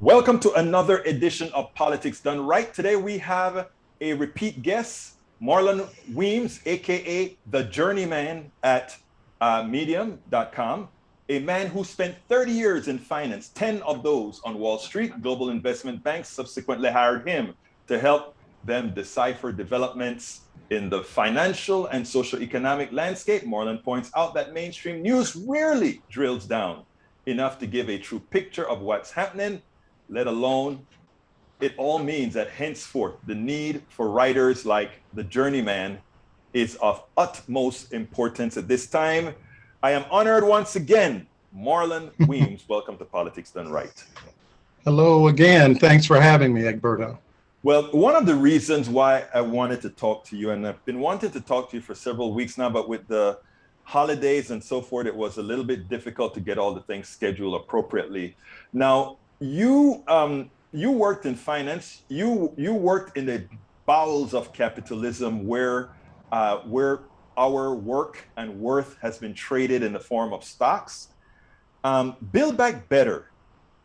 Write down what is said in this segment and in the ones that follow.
Welcome to another edition of Politics Done Right. Today we have a repeat guest, Marlon Weems, aka the Journeyman at Medium.com, a man who spent 30 years in finance, 10 of those on Wall Street. Global investment banks subsequently hired him to help them decipher developments in the financial and social economic landscape. Marlon points out that mainstream news rarely drills down enough to give a true picture of what's happening, let alone it all means that henceforth the need for writers like the Journeyman is of utmost importance at this time. I am honored once again. Marlon Weems, welcome to Politics Done Right. Hello again. Thanks for having me, Egberto. Well, one of the reasons why I wanted to talk to you, and I've been wanting to talk to you for several weeks now, but with the holidays and so forth, it was a little bit difficult to get all the things scheduled appropriately. Now, you worked in finance. You worked in the bowels of capitalism, where our work and worth has been traded in the form of stocks. Build Back Better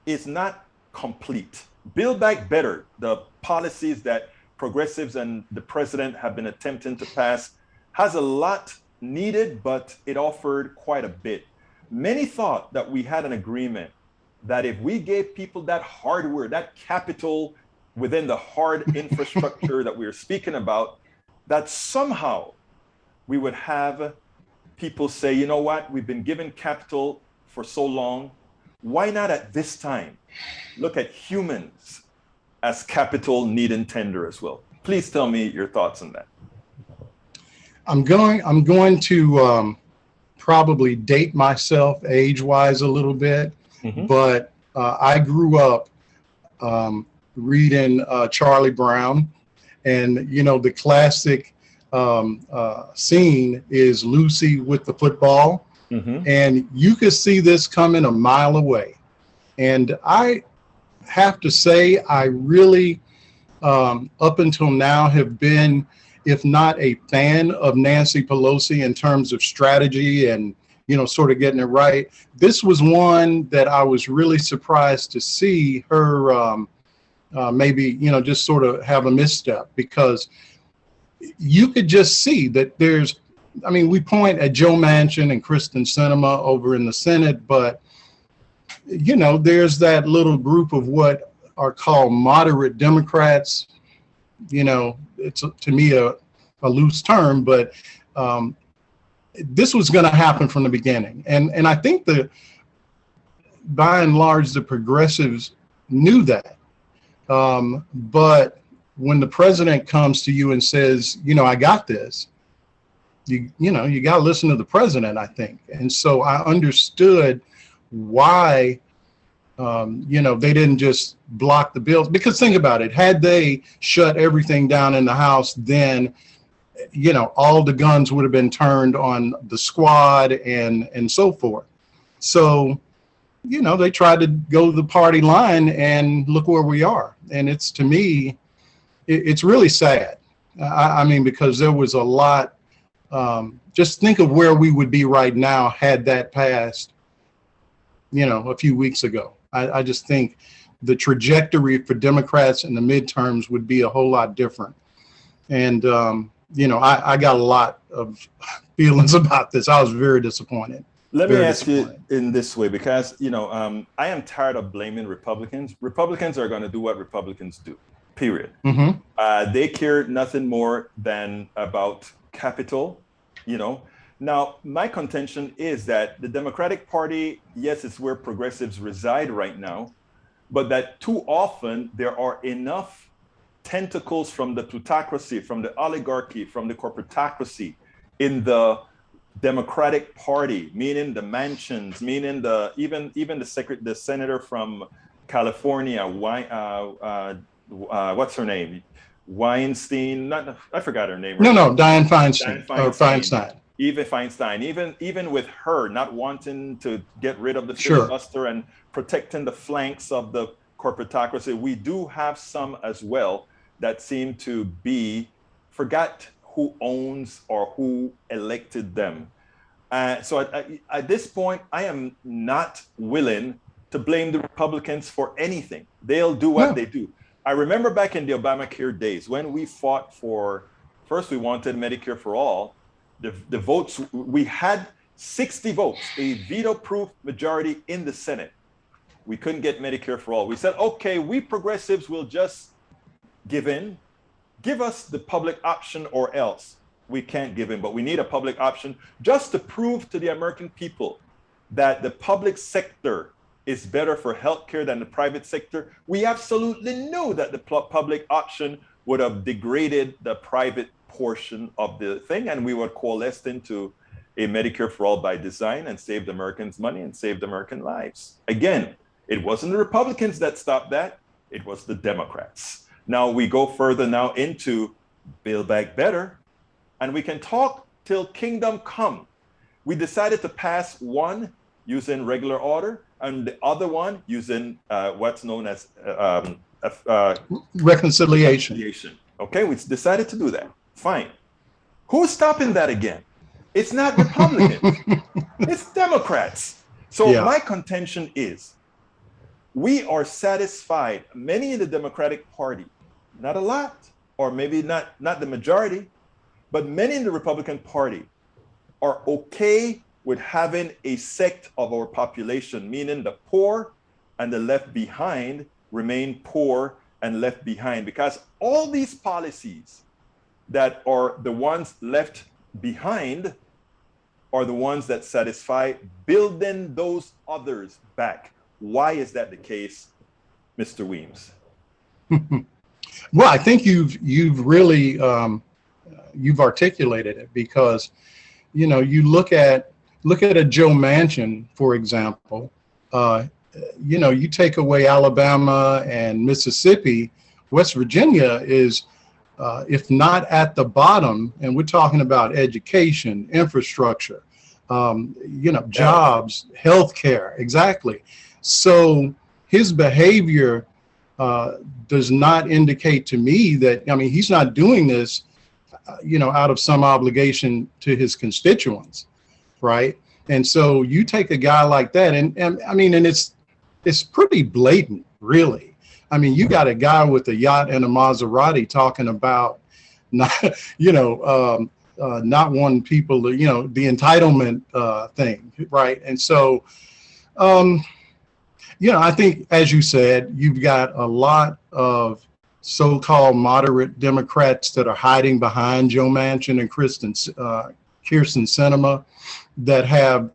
is not complete. Build Back Better, the policies that progressives and the president have been attempting to pass, has a lot needed, but it offered quite a bit. Many thought that we had an agreement that if we gave people that hardware, that capital within the hard infrastructure that we were speaking about, that somehow we would have people say, you know what, we've been given capital for so long. Why not at this time look at humans as capital need and tender as well? Please tell me your thoughts on that. I'm going to probably date myself age-wise a little bit, but I grew up reading Charlie Brown, and you know the classic scene is Lucy with the football, and you could see this coming a mile away. And I have to say, I really, up until now, have been, if not a fan of Nancy Pelosi in terms of strategy and, you know, sort of getting it right. This was one that I was really surprised to see her maybe, you know, just sort of have a misstep, because you could just see that there's, I mean, we point at Joe Manchin and Kristen Sinema over in the Senate, but, you know, there's that little group of what are called moderate Democrats. You know, it's to me a loose term, but this was going to happen from the beginning. And I think by and large, the progressives knew that. But when the president comes to you and says, you know, I got this, you know, you got to listen to the president, I think. And so I understood why, you know, they didn't just block the bills, because think about it. Had they shut everything down in the House, then, you know, all the guns would have been turned on the squad and so forth. So, you know, they tried to go the party line, and look where we are. And it's, to me, it's really sad. I mean, because there was a lot, just think of where we would be right now had that passed, you know, a few weeks ago. I just think the trajectory for Democrats in the midterms would be a whole lot different. And, you know, I got a lot of feelings about this. I was very disappointed. Let me ask you in this way, because, you know, I am tired of blaming Republicans. Republicans are going to do what Republicans do, period. They care nothing more than about capital, you know. Now, my contention is that the Democratic Party, yes, it's where progressives reside right now, but that too often there are enough tentacles from the plutocracy, from the oligarchy, from the corporatocracy in the Democratic Party, meaning the Manchins, meaning even the senator from California, what's her name? Weinstein? I forgot her name. No, Dianne Feinstein. Feinstein. Even Feinstein, even with her not wanting to get rid of the filibuster and protecting the flanks of the corporatocracy, we do have some as well that seem to be forgot who owns or who elected them. So at this point, I am not willing to blame the Republicans for anything. They'll do what they do. I remember back in the Obamacare days when we fought for, first we wanted Medicare for all. The votes, we had 60 votes, a veto-proof majority in the Senate. We couldn't get Medicare for all. We said, okay, we progressives will just give in. Give us the public option or else. We can't give in, but we need a public option just to prove to the American people that the public sector is better for healthcare than the private sector. We absolutely knew that the public option would have degraded the private portion of the thing, and we would coalesce into a Medicare for all by design and saved Americans money and saved American lives. Again, it wasn't the Republicans that stopped that, it was the Democrats. Now we go further now into Build Back Better, and we can talk till kingdom come. We decided to pass one using regular order and the other one using what's known as reconciliation. Okay, we decided to do that. Fine. Who's stopping that again? It's not Republicans. It's Democrats. So my contention is we are satisfied, many in the Democratic Party, not a lot, or maybe not the majority, but many in the Republican Party are okay with having a sect of our population, meaning the poor and the left behind remain poor and left behind, because all these policies that are the ones left behind are the ones that satisfy building those others back. Why is that the case, Mr. Weems? Well, I think you've really you've articulated it, because you look at a Joe Manchin, for example. You take away Alabama and Mississippi, West Virginia is, if not at the bottom, and we're talking about education, infrastructure, jobs, healthcare, exactly. So his behavior does not indicate to me that, he's not doing this, out of some obligation to his constituents, right? And so you take a guy like that, and it's pretty blatant, really. You got a guy with a yacht and a Maserati talking about not wanting people to, the entitlement thing, right? And so, I think, as you said, you've got a lot of so-called moderate Democrats that are hiding behind Joe Manchin and Kyrsten Sinema that have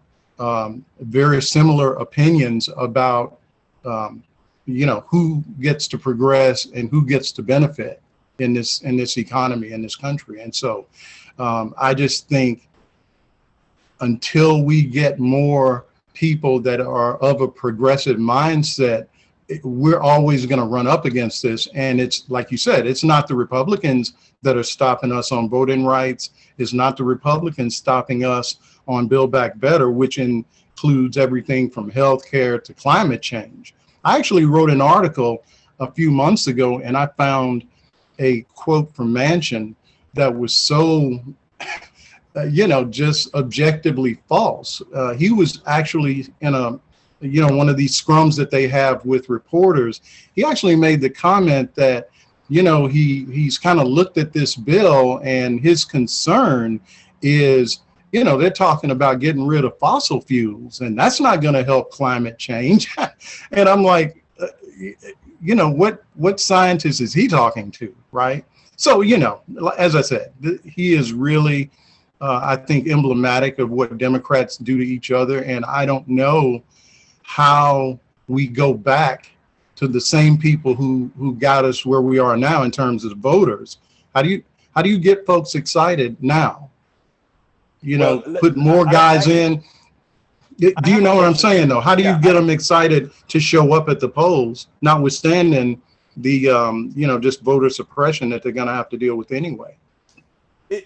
very similar opinions about, who gets to progress and who gets to benefit in this economy, in this country. And so I just think until we get more people that are of a progressive mindset, we're always going to run up against this. And it's like you said, it's not the Republicans that are stopping us on voting rights. It's not the Republicans stopping us on Build Back Better, which includes everything from healthcare to climate change. I actually wrote an article a few months ago, and I found a quote from Manchin that was so, just objectively false. He was actually in one of these scrums that they have with reporters. He actually made the comment that, he's kind of looked at this bill, and his concern is, they're talking about getting rid of fossil fuels, and that's not going to help climate change. And I'm like, what scientist is he talking to, right? So, as I said, he is really, I think, emblematic of what Democrats do to each other. And I don't know how we go back to the same people who got us where we are now in terms of the voters. How do you get folks excited now? Put more guys in. Do you know what I'm saying, though? How do you get them excited to show up at the polls, notwithstanding the, just voter suppression that they're going to have to deal with anyway?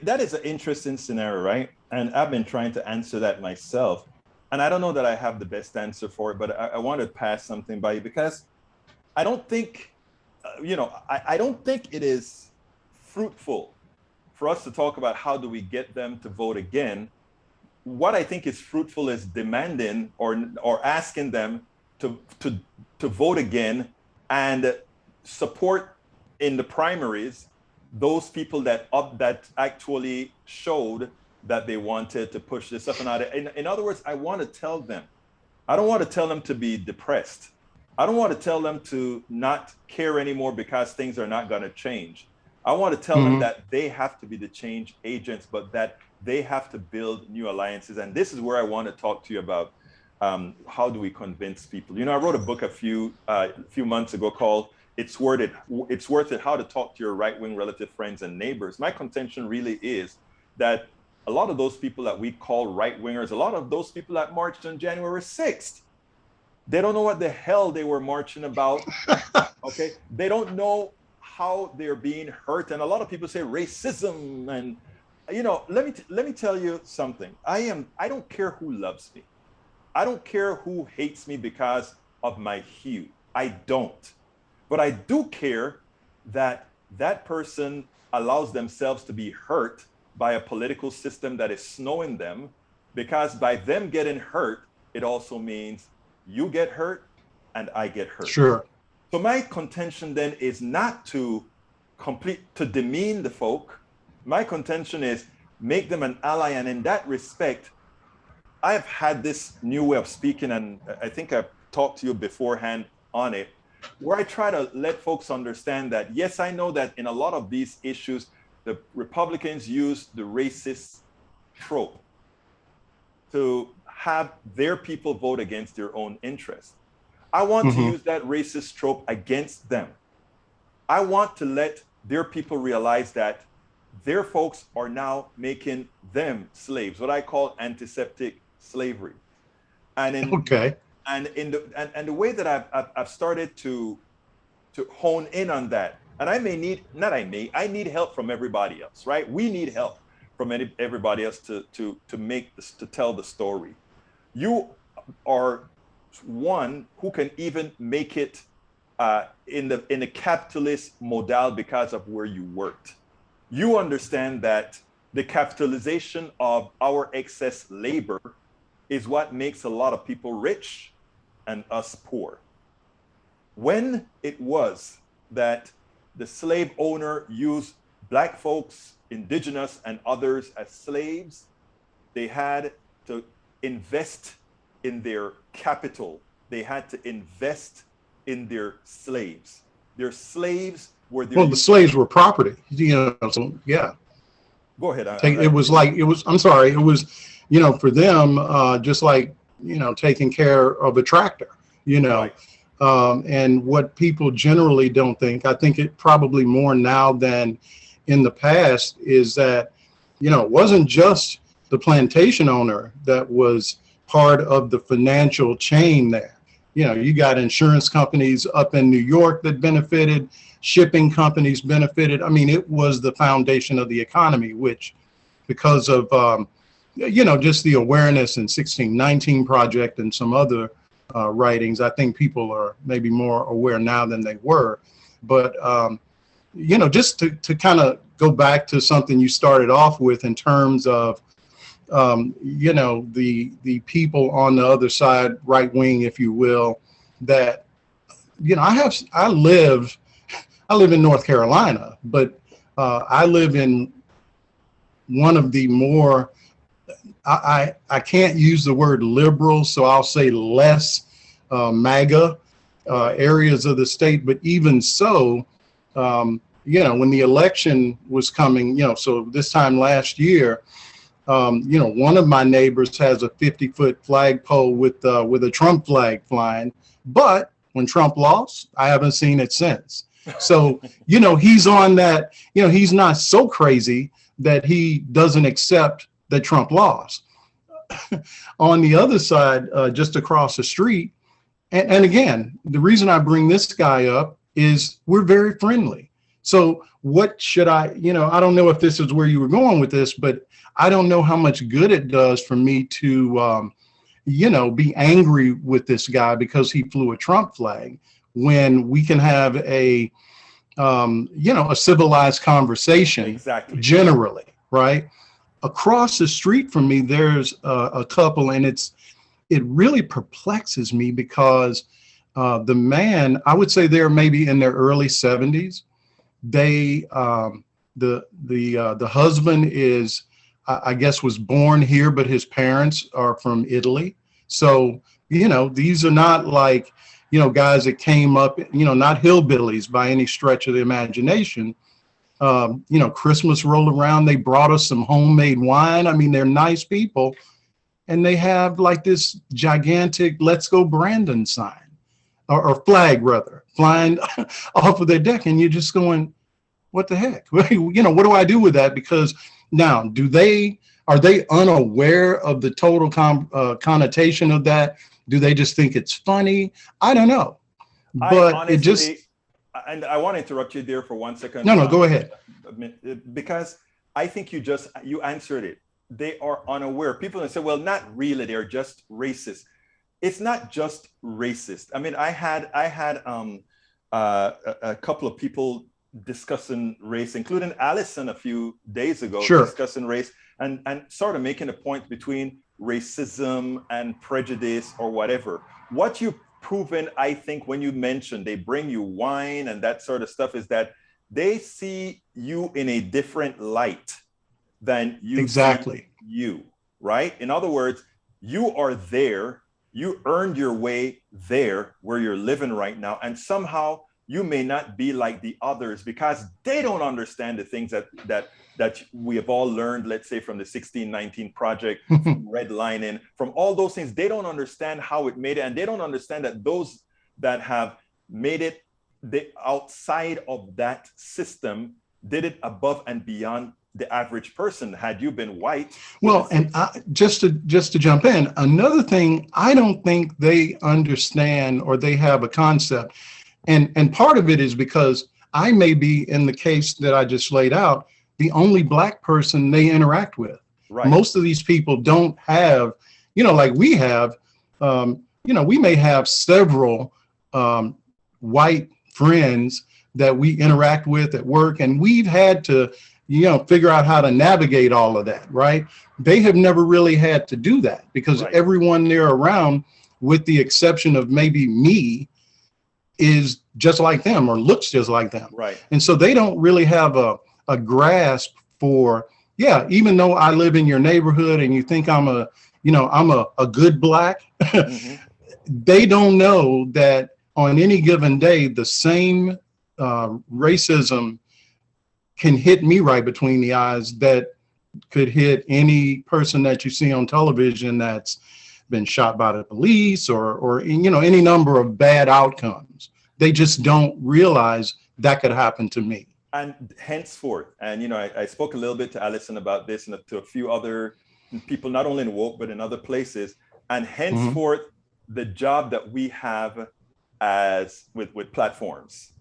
That is an interesting scenario, right? And I've been trying to answer that myself. And I don't know that I have the best answer for it, but I want to pass something by you, because I don't think, I don't think it is fruitful for us to talk about how do we get them to vote again. What I think is fruitful is demanding or asking them to to vote again and support in the primaries those people that actually showed that they wanted to push this up and out. In other words, I want to tell them, I don't want to tell them to be depressed. I don't want to tell them to not care anymore because things are not going to change. I want to tell them that they have to be the change agents, but that they have to build new alliances. And this is where I want to talk to you about how do we convince people. You know, I wrote a book a few months ago called It's Worth It, How to Talk to Your Right-Wing Relative Friends and Neighbors. My contention really is that a lot of those people that we call right-wingers, a lot of those people that marched on January 6th, they don't know what the hell they were marching about. Okay, they don't know how they're being hurt. And a lot of people say racism. And, you know, let me tell you something. I don't care who loves me. I don't care who hates me because of my hue. I don't. But I do care that that person allows themselves to be hurt by a political system that is snowing them, because by them getting hurt, it also means you get hurt and I get hurt. Sure. So my contention then is not to demean the folk. My contention is make them an ally. And in that respect, I've had this new way of speaking, and I think I've talked to you beforehand on it, where I try to let folks understand that, yes, I know that in a lot of these issues, the Republicans use the racist trope to have their people vote against their own interests. I want to use that racist trope against them. I want to let their people realize that their folks are now making them slaves, what I call antiseptic slavery. And the way that I've started to hone in on that, and I need help from everybody else, right? We need help from everybody else to tell the story. You are one who can even make it in the capitalist modal because of where you worked. You understand that the capitalization of our excess labor is what makes a lot of people rich and us poor. When it was that the slave owner used Black folks, indigenous and others as slaves, they had to invest in their capital. They had to invest in their slaves. Their slaves were their... Well, the slaves were property, you know, so yeah. Go ahead. It was, you know, for them, just like, you know, taking care of a tractor, you know. Right. And what people generally don't think, I think it probably more now than in the past, is that, you know, it wasn't just the plantation owner that was part of the financial chain there. You know, you got insurance companies up in New York that benefited, shipping companies benefited. I mean, it was the foundation of the economy, which, because of, you know, just the awareness in 1619 Project and some other writings, I think people are maybe more aware now than they were. But, you know, just to kind of go back to something you started off with in terms of, you know, the people on the other side, right wing, if you will, that, you know, I live in North Carolina, but I live in one of the more, I can't use the word liberal, so I'll say less MAGA areas of the state. But even so, you know, when the election was coming, you know, so this time last year, you know, one of my neighbors has a 50-foot flagpole with a Trump flag flying. But when Trump lost, I haven't seen it since. So, you know, he's on that, you know, he's not so crazy that he doesn't accept that Trump lost. On the other side, just across the street, and again, the reason I bring this guy up is we're very friendly. So what should you know, I don't know if this is where you were going with this, but I don't know how much good it does for me to, you know, be angry with this guy because he flew a Trump flag, when we can have a, you know, a civilized conversation. Exactly. Generally, right? Across the street from me, there's a couple, and it's it really perplexes me because the man, I would say they're maybe in their early 70s. They the husband is, I guess, was born here, but his parents are from Italy. So, these are not like, guys that came up, not hillbillies by any stretch of the imagination. Christmas rolled around, they brought us some homemade wine. I mean, they're nice people. And they have like this gigantic "Let's Go Brandon" sign, or flag rather, flying off of their deck. And you're just going, what the heck? What do I do with that? Because now, are they unaware of the total connotation of that? Do they just think it's funny? I don't know. But honestly, it just... And I want to interrupt you there for 1 second. No, go ahead. Because I think you answered it. They are unaware. People say, well, not really, they're just racist. It's not just racist. I mean, I had a couple of people discussing race, including Allison a few days ago, sure, discussing race and sort of making a point between racism and prejudice or whatever. What you've proven, I think, when you mentioned they bring you wine and that sort of stuff, is that they see you in a different light than you exactly see you, right? In other words, you are there, you earned your way there where you're living right now, and somehow you may not be like the others because they don't understand the things that we have all learned, let's say from the 1619 Project, from redlining, from all those things. They don't understand how it made it, and they don't understand that those that have made it outside of that system did it above and beyond the average person. Had you been white. Well, and just to jump in, another thing, I don't think they understand or they have a concept. And part of it is because I may be, in the case that I just laid out, the only Black person they interact with. Right. Most of these people don't have, like we have, we may have several white friends that we interact with at work, and we've had to, figure out how to navigate all of that, right? They have never really had to do that because right, everyone they're around, with the exception of maybe me, is just like them or looks just like them. Right. And so they don't really have a grasp for, even though I live in your neighborhood and you think I'm a good Black, mm-hmm. They don't know that on any given day, the same racism can hit me right between the eyes that could hit any person that you see on television that's been shot by the police or any number of bad outcomes. They just don't realize that could happen to me. And henceforth, and I spoke a little bit to Allison about this and to a few other people, not only in woke but in other places. And henceforth, mm-hmm. the job that we have as with platforms,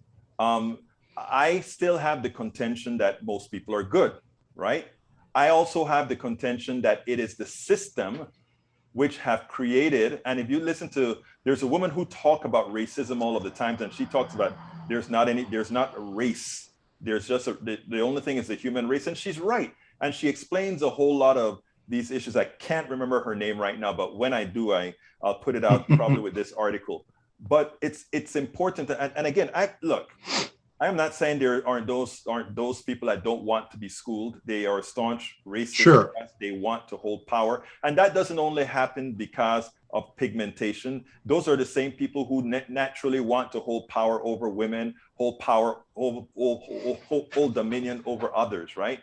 I still have the contention that most people are good, right? I also have the contention that it is the system which have created, and if you listen to, there's a woman who talks about racism all of the time, and she talks about there's not a race. There's just the only thing is the human race, and she's right. And she explains a whole lot of these issues. I can't remember her name right now, but when I do, I'll put it out probably with this article. But it's important to, and again, I am not saying there aren't those people that don't want to be schooled. They are staunch racists. Sure. They want to hold power. And that doesn't only happen because of pigmentation. Those are the same people who naturally want to hold power over women, hold dominion over others, right?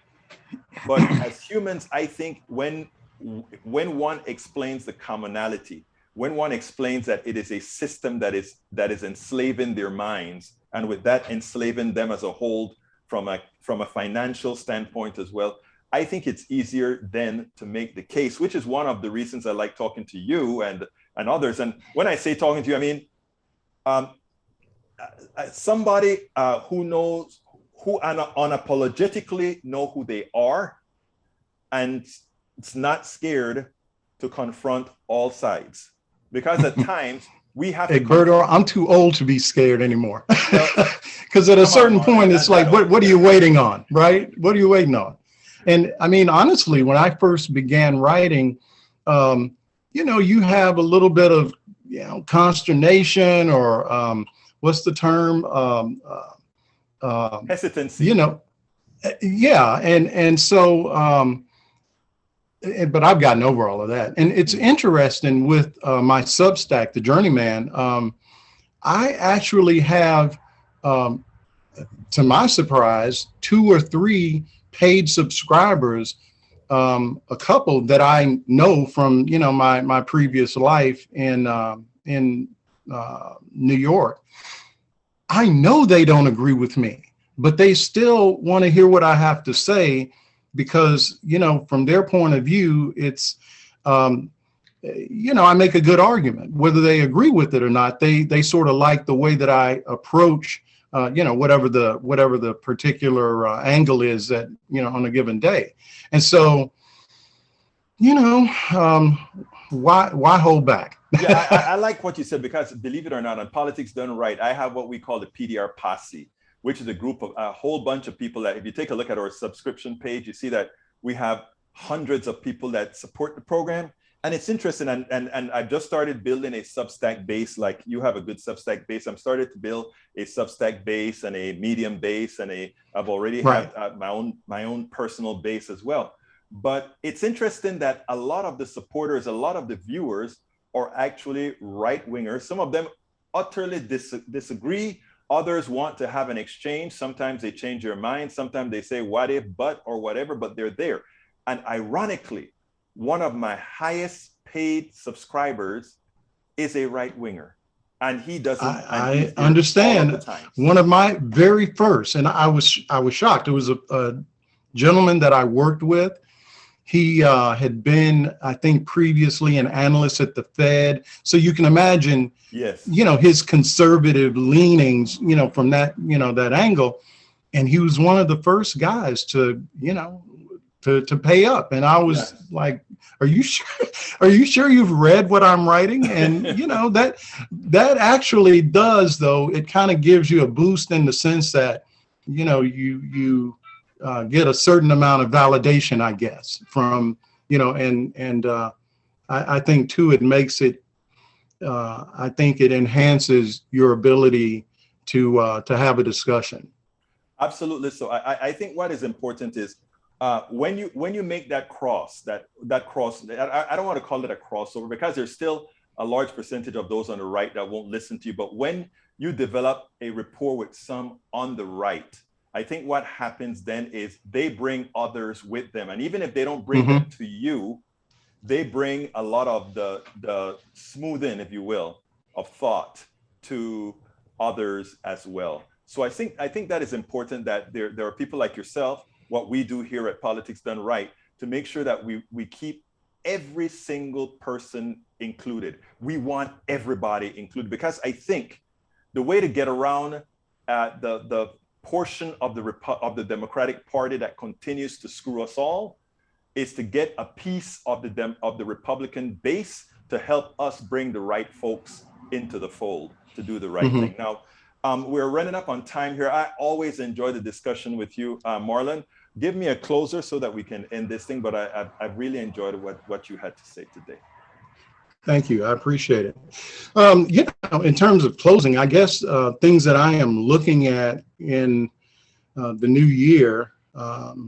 But as humans, I think when one explains the commonality, when one explains that it is a system that is enslaving their minds, and with that enslaving them as a whole from a financial standpoint as well, I think it's easier then to make the case, which is one of the reasons I like talking to you and others. And when I say talking to you, I mean somebody who knows, who unapologetically know who they are, and it's not scared to confront all sides. Because at times we have Egberto, I'm too old to be scared anymore. Because at a certain point, it's like, what are you waiting on, right? What are you waiting on? And I mean, honestly, when I first began writing, you have a little bit of, consternation or what's the term? You Hesitancy. know, yeah. And so, but I've gotten over all of that. And it's Mhm. interesting with my Substack, The Journeyman. I actually have, um, to my surprise, 2 or 3 paid subscribers, a couple that I know from my previous life in New York. I know they don't agree with me, but they still want to hear what I have to say because from their point of view, it's um, I make a good argument. Whether they agree with it or not, they sort of like the way that I approach, whatever the particular angle is that on a given day, and so you know, um, why hold back? Yeah, I like what you said because believe it or not, on Politics Done Right, I have what we call the PDR Posse, which is a group of a whole bunch of people that, if you take a look at our subscription page, you see that we have hundreds of people that support the program. And it's interesting. And I've just started building a Substack base. Like you have a good Substack base. I'm started to build a Substack base and a Medium base, and I've already Right. have my own personal base as well. But it's interesting that a lot of the supporters, a lot of the viewers are actually right wingers. Some of them utterly disagree. Others want to have an exchange. Sometimes they change their mind. Sometimes they say what if, but, or whatever, but they're there. And ironically, one of my highest paid subscribers is a right winger. And he doesn't, and I he's there all of the understand. times. One of my very first, and I was shocked. It was a gentleman that I worked with. He had been, I think, previously an analyst at the Fed. So you can imagine, Yes. his conservative leanings, from that angle. And he was one of the first guys to pay up. And I was Yes. like, are you sure? Are you sure you've read what I'm writing? And that actually does, though. It kind of gives you a boost in the sense that, you get a certain amount of validation, I guess, from, and I think too, it makes it, I think it enhances your ability to have a discussion. Absolutely. So I think what is important is when you make that cross, I don't want to call it a crossover because there's still a large percentage of those on the right that won't listen to you. But when you develop a rapport with some on the right, I think what happens then is they bring others with them. And even if they don't bring them Mm-hmm. to you, they bring a lot of the smoothing, if you will, of thought to others as well. So I think that is important that there are people like yourself, what we do here at Politics Done Right, to make sure that we keep every single person included. We want everybody included because I think the way to get around the portion of the Democratic Party that continues to screw us all is to get a piece of the Republican base to help us bring the right folks into the fold to do the right Mm-hmm. thing. Now, we're running up on time here. I always enjoy the discussion with you, Marlon. Give me a closer so that we can end this thing. But I've really enjoyed what you had to say today. Thank you. I appreciate it. In terms of closing, I guess things that I am looking at in the new year, the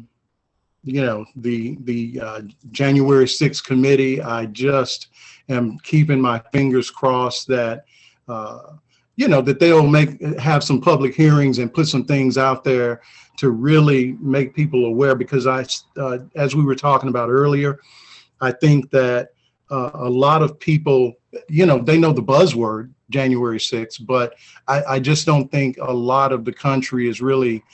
January 6th committee, I just am keeping my fingers crossed that, that they'll have some public hearings and put some things out there to really make people aware because as we were talking about earlier, I think that a lot of people, they know the buzzword January 6th, but I just don't think a lot of the country is really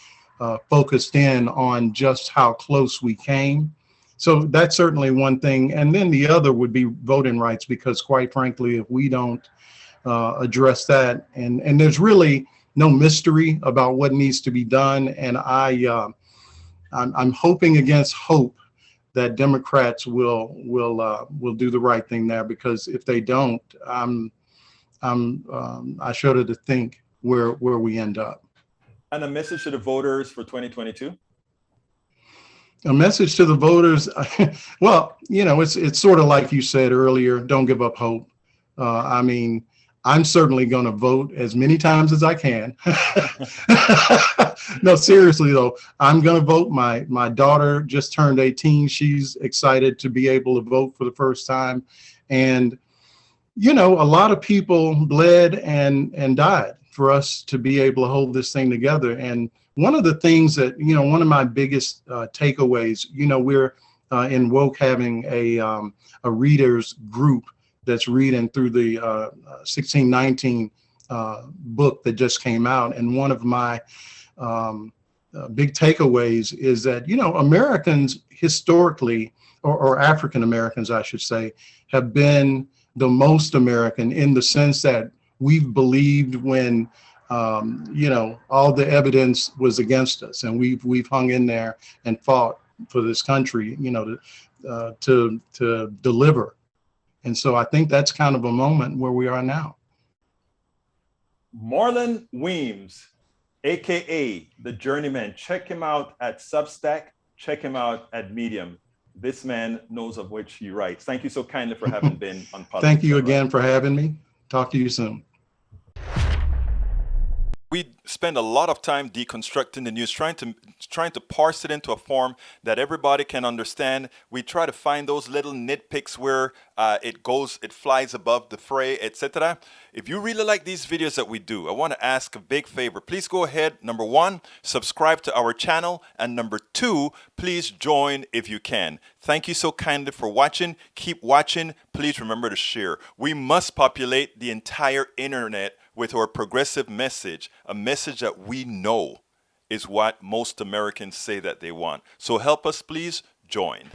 focused in on just how close we came. So that's certainly one thing. And then the other would be voting rights, because quite frankly, if we don't address that, and there's really no mystery about what needs to be done. And I'm hoping against hope that Democrats will do the right thing there, because if they don't, I shudder to think where we end up. And a message to the voters for 2022. A message to the voters. Well, it's sort of like you said earlier. Don't give up hope. I mean, I'm certainly going to vote as many times as I can. No, seriously though, I'm going to vote. My daughter just turned 18. She's excited to be able to vote for the first time, and a lot of people bled and died for us to be able to hold this thing together. And one of the things that, one of my biggest takeaways, we're in Woke having a readers group that's reading through the 1619 book that just came out. And one of my big takeaways is that, Americans historically, or African Americans, I should say, have been the most American in the sense that we've believed when all the evidence was against us, and we've hung in there and fought for this country, to deliver. And so I think that's kind of a moment where we are now. Marlon Weems, aka the Journeyman. Check him out at Substack. Check him out at Medium. This man knows of which he writes. Thank you so kindly for having been on Politics. Thank you again for having me. Talk to you soon. We spend a lot of time deconstructing the news, trying to parse it into a form that everybody can understand. We try to find those little nitpicks where it flies above the fray, etc. If you really like these videos that we do, I want to ask a big favor. Please go ahead. Number one, subscribe to our channel. And number two, please join if you can. Thank you so kindly for watching. Keep watching. Please remember to share. We must populate the entire internet with our progressive message, a message that we know is what most Americans say that they want. So help us, please join.